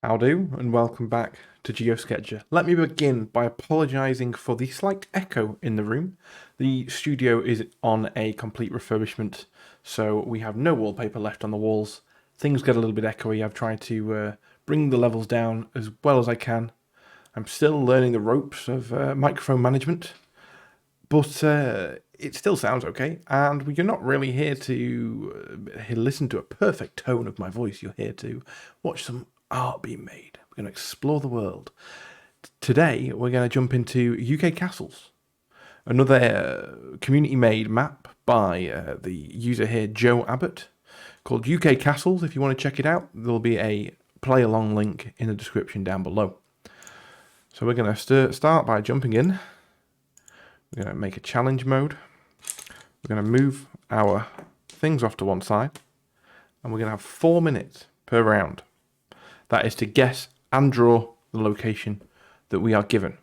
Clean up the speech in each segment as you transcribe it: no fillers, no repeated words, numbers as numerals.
How do, and welcome back to GeoSketchr. Let me begin by apologising for the slight echo in the room. The studio is on a complete refurbishment, so we have no wallpaper left on the walls. Things get a little bit echoey. I've tried to bring the levels down as well as I can. I'm still learning the ropes of microphone management, but it still sounds okay, and you're not really here to listen to a perfect tone of my voice. You're here to watch some art being made. We're going to explore the world. Today, we're going to jump into UK castles, another community-made map by the user here, Joe Abbott, called UK Castles. If you want to check it out, there'll be a play-along link in the description down below. So we're going to start by jumping in. We're going to make a challenge mode. We're going to move our things off to one side, and we're going to have 4 minutes per round. That is to guess and draw the location that we are given.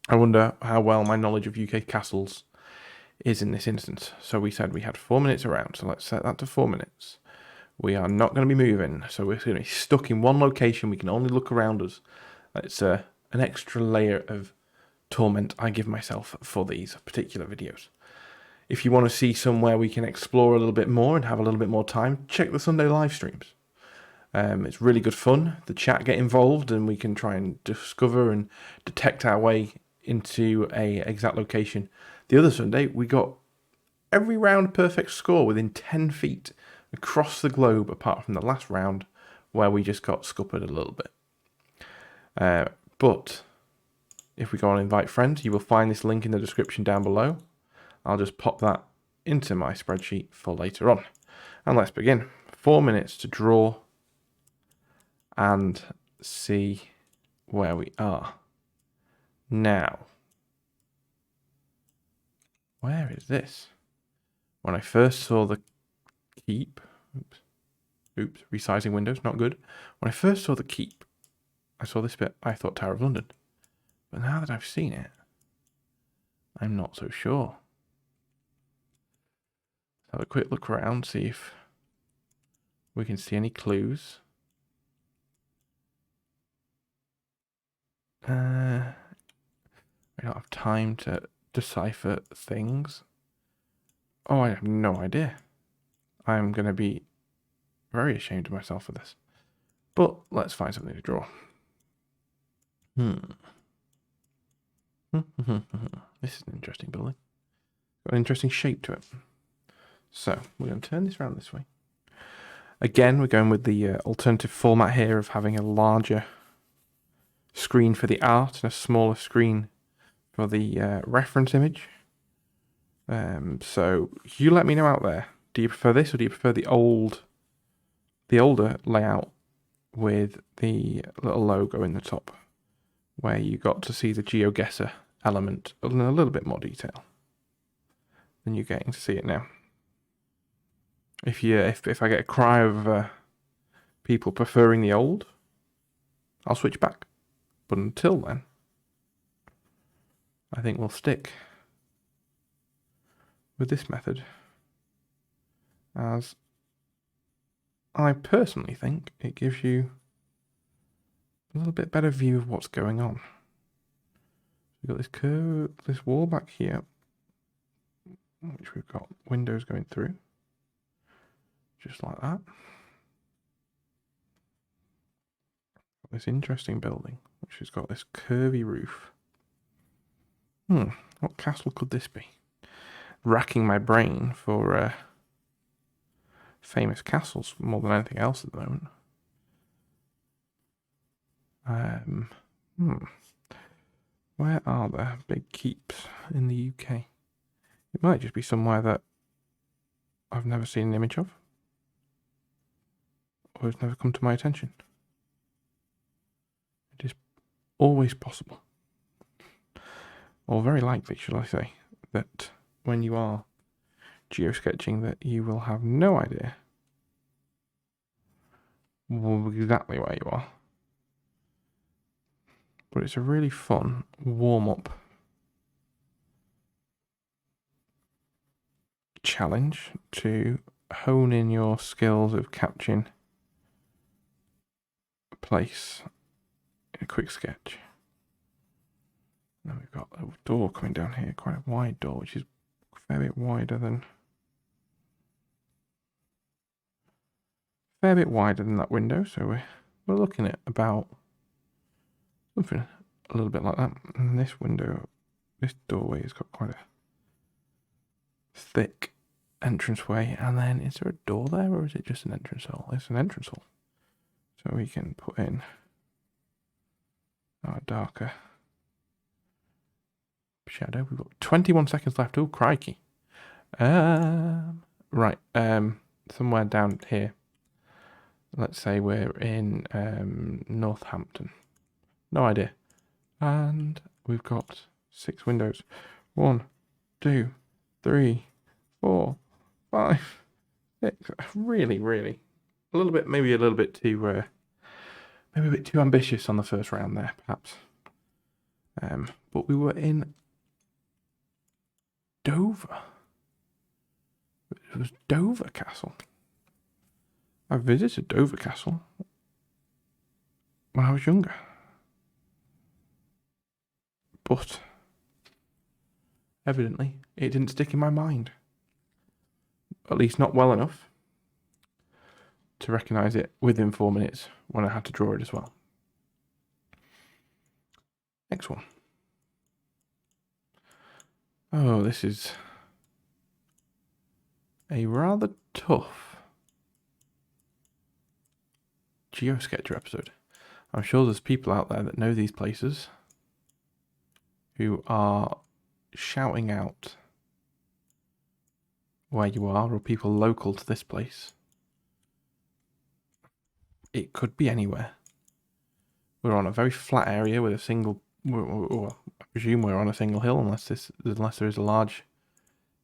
I wonder how well my knowledge of UK castles is in this instance. So we said we had 4 minutes around, so let's set that to 4 minutes. We are not going to be moving, so we're going to be stuck in one location. We can only look around us. It's an extra layer of torment I give myself for these particular videos. If you want to see somewhere we can explore a little bit more and have a little bit more time, check the Sunday live streams. It's really good fun. The chat get involved and we can try and discover and detect our way into a exact location. The other Sunday, we got every round perfect score within 10 feet across the globe, apart from the last round where we just got scuppered a little bit. But if we go on invite friends, you will find this link in the description down below. I'll just pop that into my spreadsheet for later on. And let's begin. 4 minutes to draw and see where we are. Now, where is this? When I first saw the keep, oops, resizing windows, not good. When I first saw the keep, I saw this bit, I thought Tower of London. But now that I've seen it, I'm not so sure. Have a quick look around, see if we can see any clues. I don't have time to decipher things. Oh, I have no idea. I'm going to be very ashamed of myself for this. But let's find something to draw. This is an interesting building. Got an interesting shape to it. So we're going to turn this around this way. Again, we're going with the alternative format here of having a larger screen for the art and a smaller screen for the reference image. So you let me know out there. Do you prefer this or do you prefer the older layout with the little logo in the top, where you got to see the GeoGuessr element in a little bit more detail than you're getting to see it now? If I get a cry of people preferring the old, I'll switch back. But until then, I think we'll stick with this method, as I personally think it gives you a little bit better view of what's going on. We've got this curve, this wall back here, which we've got windows going through, just like that. This interesting building, which has got this curvy roof. What castle could this be? Racking my brain for famous castles more than anything else at the moment. Where are there big keeps in the UK? It might just be somewhere that I've never seen an image of, or has never come to my attention. It is always possible, or very likely, shall I say, that when you are geosketching, that you will have no idea exactly where you are. But it's a really fun warm-up challenge to hone in your skills of capturing place in a quick sketch. Then we've got a door coming down here, quite a wide door, which is a fair bit wider than that window. So we're looking at about something a little bit like that. And this window, this doorway has got quite a thick entranceway. And then is there a door there, or is it just an entrance hole? It's an entrance hole. So we can put in our darker shadow. We've got 21 seconds left. Oh, crikey. Right. Somewhere down here. Let's say we're in Northampton. No idea. And we've got 6 windows. 1, 2, 3, 4, 5, 6. Really, really. Maybe a little bit too ambitious on the first round there, perhaps. But we were in Dover. It was Dover Castle. I visited Dover Castle when I was younger. But evidently it didn't stick in my mind. At least not well enough to recognise it within 4 minutes when I had to draw it as well. Next one. Oh, this is a rather tough GeoSketchr episode. I'm sure there's people out there that know these places who are shouting out where you are, or people local to this place. It could be anywhere. We're on a very flat area with a single. I presume we're on a single hill, unless there is a large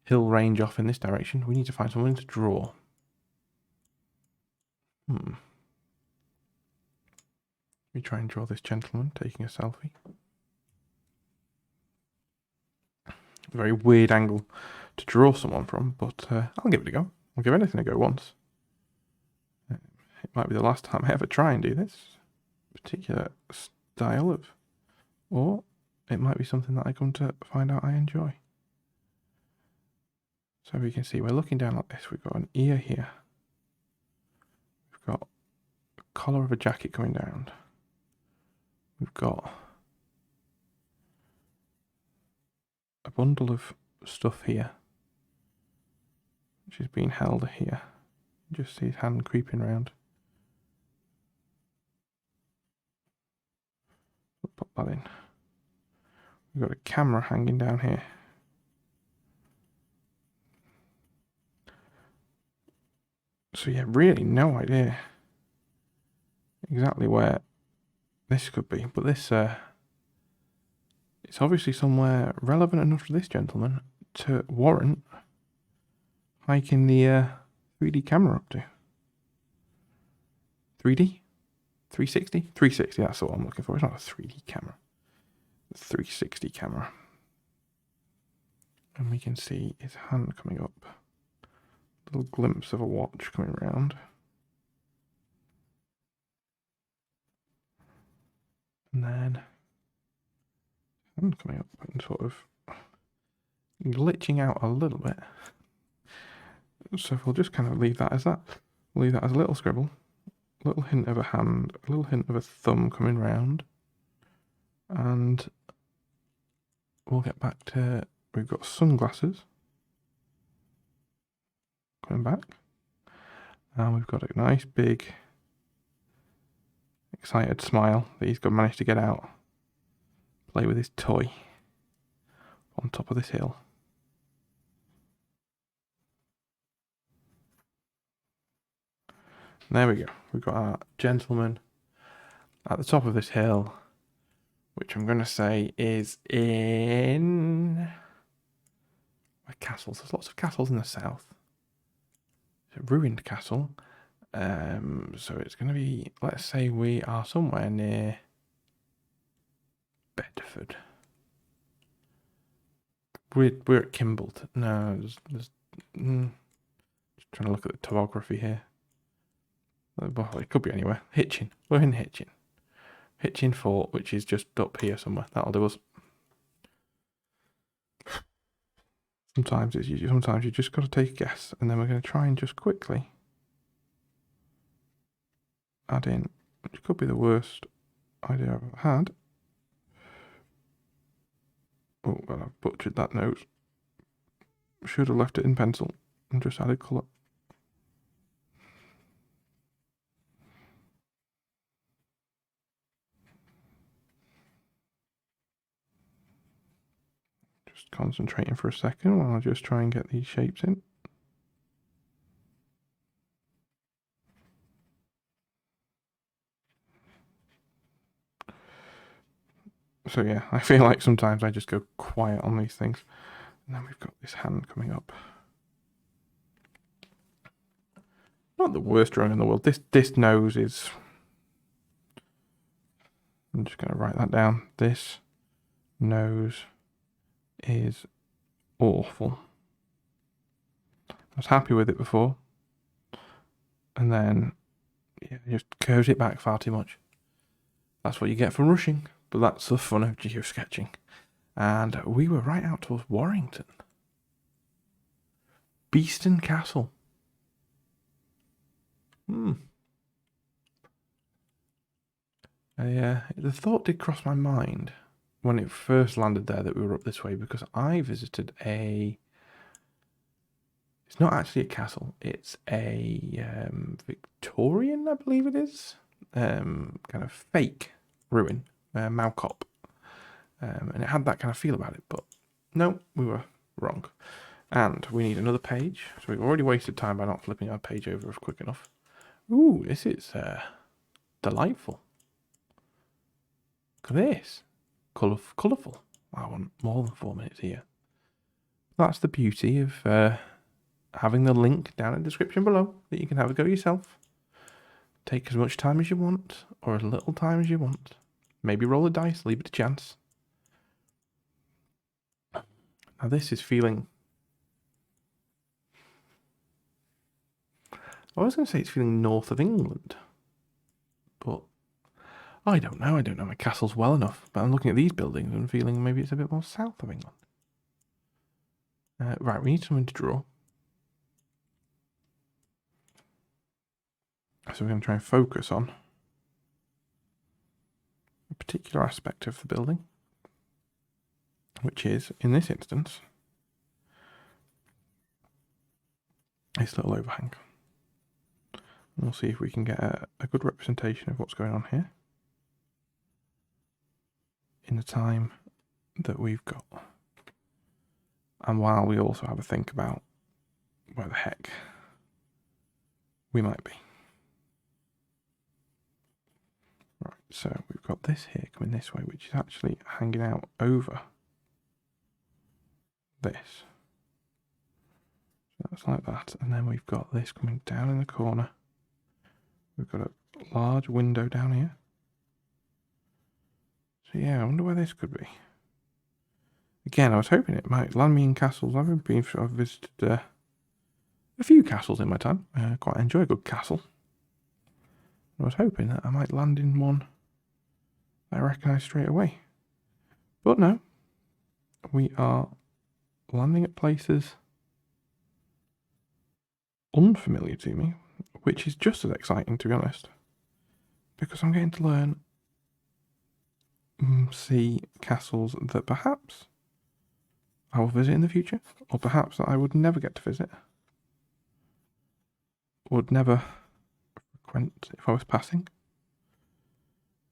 hill range off in this direction. We need to find something to draw. Let me try and draw this gentleman taking a selfie. A very weird angle to draw someone from, but I'll give it a go. I'll give anything a go once. It might be the last time I ever try and do this particular style of, or it might be something that I come to find out I enjoy. So we can see we're looking down like this. We've got an ear here. We've got the collar of a jacket coming down. We've got a bundle of stuff here, which is being held here. You just see his hand creeping around. We'll pop that in. We've got a camera hanging down here. So yeah, really no idea exactly where this could be, but this it's obviously somewhere relevant enough to this gentleman to warrant hiking the 3D camera up to. 3D? 360? 360, that's what I'm looking for. It's not a 3D camera. A 360 camera. And we can see his hand coming up. A little glimpse of a watch coming round. And then hand coming up and sort of glitching out a little bit. So we'll just kind of leave that as that. We'll leave that as a little scribble. A little hint of a hand, a little hint of a thumb coming round. And we'll get back to, we've got sunglasses coming back. And we've got a nice big excited smile that he's managed to get out. Play with his toy on top of this hill. There we go. We've got our gentleman at the top of this hill, which I'm going to say is in castles. There's lots of castles in the south. It's a ruined castle. So it's going to be, let's say we are somewhere near Bedford. We're at Kimbolton. No, there's just trying to look at the topography here. Well, it could be anywhere. Hitchin. We're in Hitchin. Hitchin Fort, which is just up here somewhere. That'll do us. Sometimes you just got to take a guess, and then we're going to try and just quickly add in, which could be the worst idea I've ever had. Oh, well, I've butchered that note. Should have left it in pencil and just added colour. Just concentrating for a second while I just try and get these shapes in. So yeah, I feel like sometimes I just go quiet on these things. And then we've got this hand coming up. Not the worst drawing in the world. This nose is... I'm just going to write that down. This nose is awful. I was happy with it before. And then, yeah, it just curves it back far too much. That's what you get from rushing. But that's the fun of geosketching. And we were right out towards Warrington. Beeston Castle. The thought did cross my mind when it first landed there that we were up this way, because I visited a... It's not actually a castle. It's a Victorian, I believe it is, kind of fake ruin, Malcop. And it had that kind of feel about it, but no, we were wrong. And we need another page. So we've already wasted time by not flipping our page over quick enough. Ooh, this is delightful. Look at this. Colourful. I want more than 4 minutes here. That's the beauty of having the link down in the description below that you can have a go yourself. Take as much time as you want, or as little time as you want. Maybe roll a dice, leave it to chance. Now this is feeling... I was going to say it's feeling north of England, but I don't know. I don't know my castles well enough, but I'm looking at these buildings and feeling maybe it's a bit more south of England. Right, we need something to draw. So we're going to try and focus on a particular aspect of the building, which is, in this instance, this little overhang. And we'll see if we can get a good representation of what's going on here in the time that we've got. And while we also have a think about where the heck we might be. Right, so we've got this here coming this way, which is actually hanging out over this. So that's like that. And then we've got this coming down in the corner. We've got a large window down here. So yeah, I wonder where this could be. Again, I was hoping it might land me in castles. I've visited a few castles in my time. I quite enjoy a good castle. I was hoping that I might land in one that I recognise straight away. But no. We are landing at places unfamiliar to me, which is just as exciting, to be honest, because I'm getting to learn, see castles that perhaps I will visit in the future, or perhaps that I would never get to visit, would never frequent if I was passing.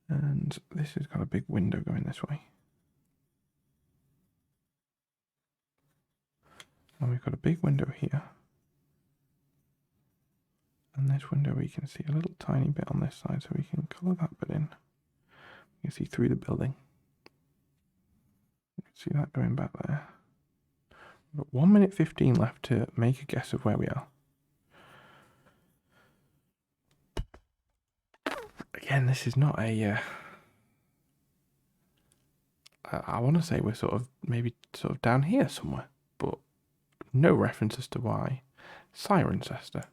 And this has got a big window going this way. And we've got a big window here. And this window we can see a little tiny bit on this side, so we can colour that bit in. You can see through the building. You can see that going back there. We've got 1 minute 15 left to make a guess of where we are. Again, this is not a... I want to say we're maybe down here somewhere, but no reference as to why. Cirencester.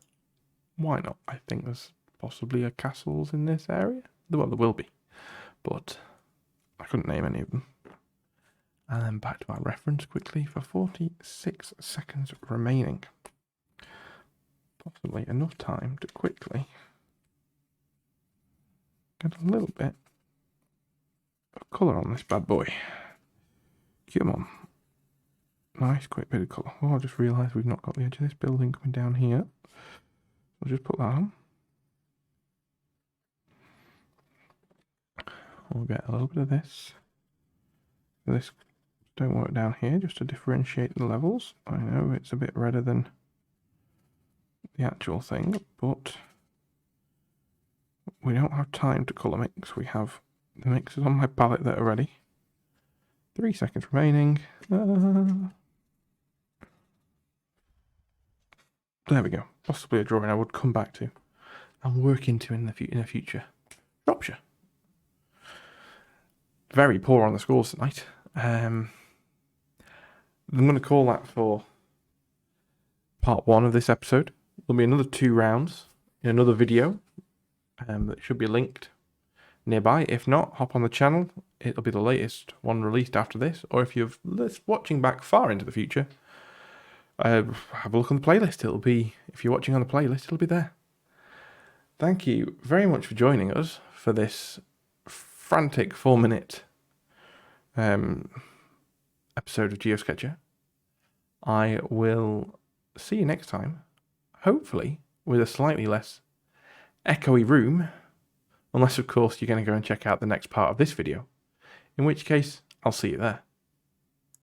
Why not? I think there's possibly castles in this area. Well, there will be, but I couldn't name any of them. And then back to our reference quickly for 46 seconds remaining. Possibly enough time to quickly get a little bit of colour on this bad boy. Come on. Nice quick bit of colour. Oh, I just realised we've not got the edge of this building coming down here. I'll just put that on. We'll get a little bit of this. This stonework down here just to differentiate the levels. I know it's a bit redder than the actual thing, but we don't have time to colour mix. We have the mixes on my palette that are ready. 3 seconds remaining. There we go. Possibly a drawing I would come back to and work into in the future. Shropshire. Very poor on the scores tonight. I'm going to call that for part 1 of this episode. There'll be another 2 rounds in another video that should be linked nearby. If not, hop on the channel. It'll be the latest one released after this. Or if you're watching back far into the future, have a look on the playlist. It'll be, if you're watching on the playlist, it'll be there. Thank you very much for joining us for this frantic 4-minute episode of GeoSketchr. I will see you next time, hopefully with a slightly less echoey room, unless of course you're going to go and check out the next part of this video, in which case I'll see you there.